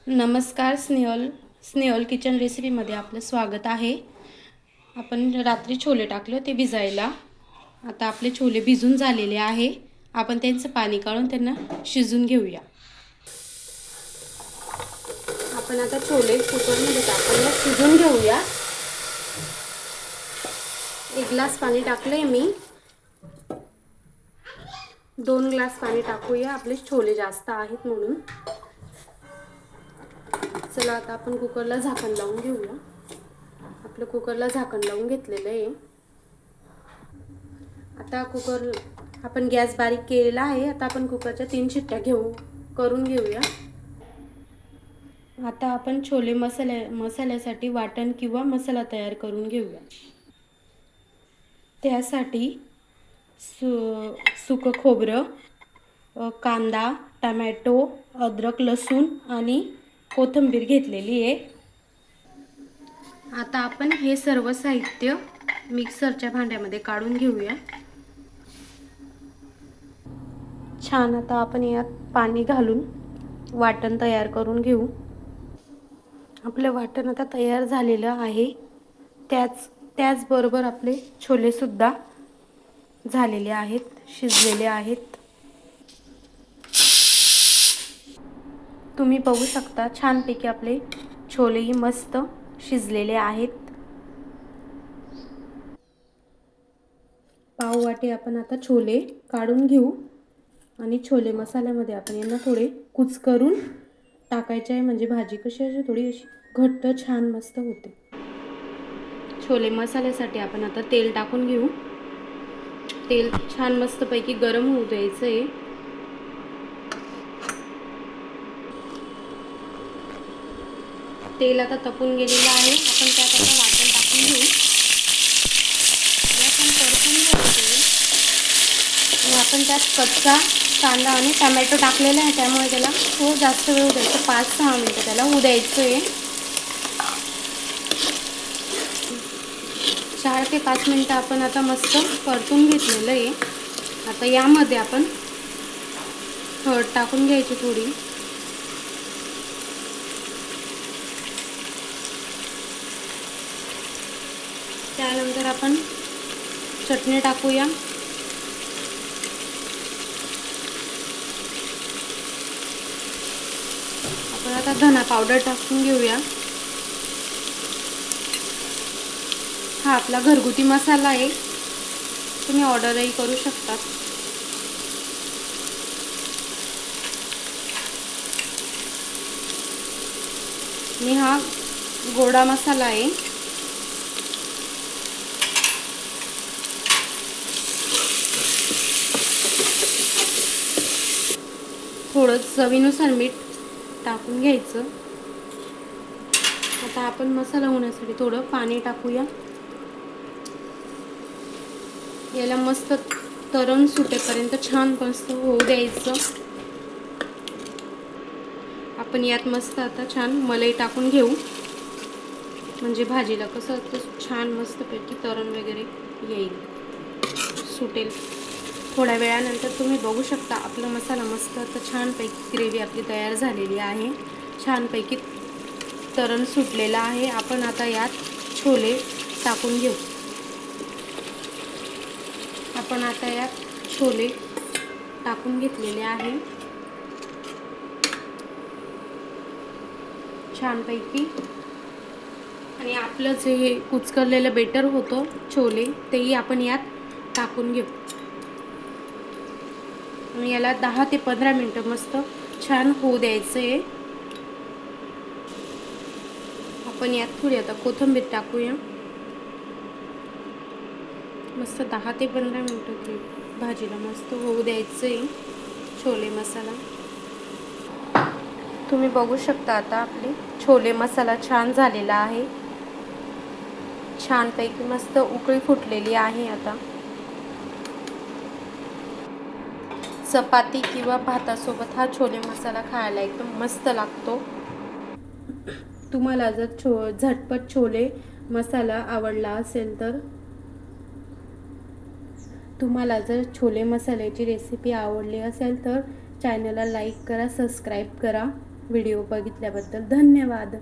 नमस्कार स्नेहल किचन रेसिपीमध्ये आपलं स्वागत आहे। आपण रात्री छोले टाकले होते भिजायला। आता आपले छोले भिजून झालेले आहे। आपण त्यांचं पाणी काढून त्यांना शिजून घेऊया। आपण आता छोले कुकरमध्ये टाकून शिजून घेऊया। 1 ग्लास पाणी टाकले मी। 2 ग्लास पाणी टाकूया, आपले छोले जास्त आहेत म्हणून। चला आता आपण कुकरला झाकण लावून घेऊया। आपलं कुकरला झाकण लावून घेतलेलं आहे। आता कुकर आपण गॅस बारीक केलेला आहे। आता आपण कुकरच्या 3 शिट्ट्या करून घेऊया। आता आपण छोले मसाल्यासाठी वाटण किंवा मसाला तयार करून घेऊया। त्यासाठी सुकं खोबरं, कांदा, टोमॅटो, अद्रक, लसूण आणि कोथिंबीर घेतलेली आहे। आता आपण हे सर्व साहित्य मिक्सरच्या भांड्यामध्ये काढून घेऊया। छान आता आपण यात पाणी घालून वाटण तयार करून घेऊ। आपलं वाटण आता तयार झालेलं आहे। त्याचबरोबर आपले छोले सुद्धा झालेले आहेत, शिजलेले आहेत। तुम्ही बघू शकता छानपैकी आपले छोलेही मस्त शिजलेले आहेत। पाव वाटी आपण आता छोले काढून घेऊ आणि छोले मसाल्यामध्ये आपण यांना थोडे कुचकरून टाकायचे आहे, म्हणजे भाजी कशी अशी थोडी अशी घट्ट छान मस्त होते। छोले मसाल्यासाठी आपण आता तेल टाकून घेऊ। तेल छान मस्तपैकी गरम होऊ द्यायचं आहे। तेल आता तपून गेलेलं आहे। आपण त्यात आता वाटण टाकून घेऊ। आपण परतून घ्यायचे आणि आपण त्यात कच्चा कांदा आणि टोमॅटो टाकलेला आहे, त्यामुळे त्याला थोडं जास्त वेळ द्यायचं, 5-6 मिनिटं त्याला होऊ द्यायचं आहे। 4 ते 5 मिनिटं आपण आता मस्त परतून घेतलेलं आहे। आता यामध्ये आपण हळद टाकून घ्यायची थोडी। त्यानंतर आपण चटणी टाकूया। आपण आता धना पावडर टाकून घेऊया। हा आपला घरगुती मसाला आहे, तुम्ही ऑर्डरही करू शकता। आणि हा गोडा मसाला आहे। थोडं चवीनुसार मीठ टाकून घ्यायचं। आता आपण मसाला होण्यासाठी थोडं पाणी टाकूया। याला मस्त तरण सुटेपर्यंत छान मस्त होऊ द्यायचं। आपण यात मस्त आता छान मलाई टाकून घेऊ, म्हणजे भाजीला कसं छान मस्तपैकी तरण वगैरे येईल, सुटेल। थोड्या वेळानंतर तुम्ही बघू शकता आपला मसाला मस्त आता छानपैकी ग्रेव्ही आपली तयार झालेली आहे। छानपैकी तरण सुटलेला आहे। आपण आता यात छोले टाकून घेऊ। आपण आता यात छोले टाकून घेतलेले आहे छानपैकी। आणि आपलं जे कुचकरलेलं बेटर होतं छोले, तेही आपण यात टाकून घेऊ आणि याला 10 ते 15 मिनिटं मस्त छान होऊ द्यायचं आहे। आपण यात थोडी आता कोथिंबीर टाकूया। मस्त 10 ते 15 मिनिटं भाजीला मस्त होऊ द्यायचं आहे छोले मसाला। तुम्ही बघू शकता आता आपली छोले मसाला छान झालेला आहे। छानपैकी मस्त उकळी फुटलेली आहे। आता चपाती किंवा भातासोबत हा छोले मसाला खायला एकदम मस्त लागतो। तुम्हाला जर झटपट छोले मसाला आवडला असेल तर तुम्हाला जर छोले मसाल्याची रेसिपी आवडली असेल तर चॅनलला लाईक करा, सबस्क्राईब करा। व्हिडिओ बघितल्याबद्दल धन्यवाद.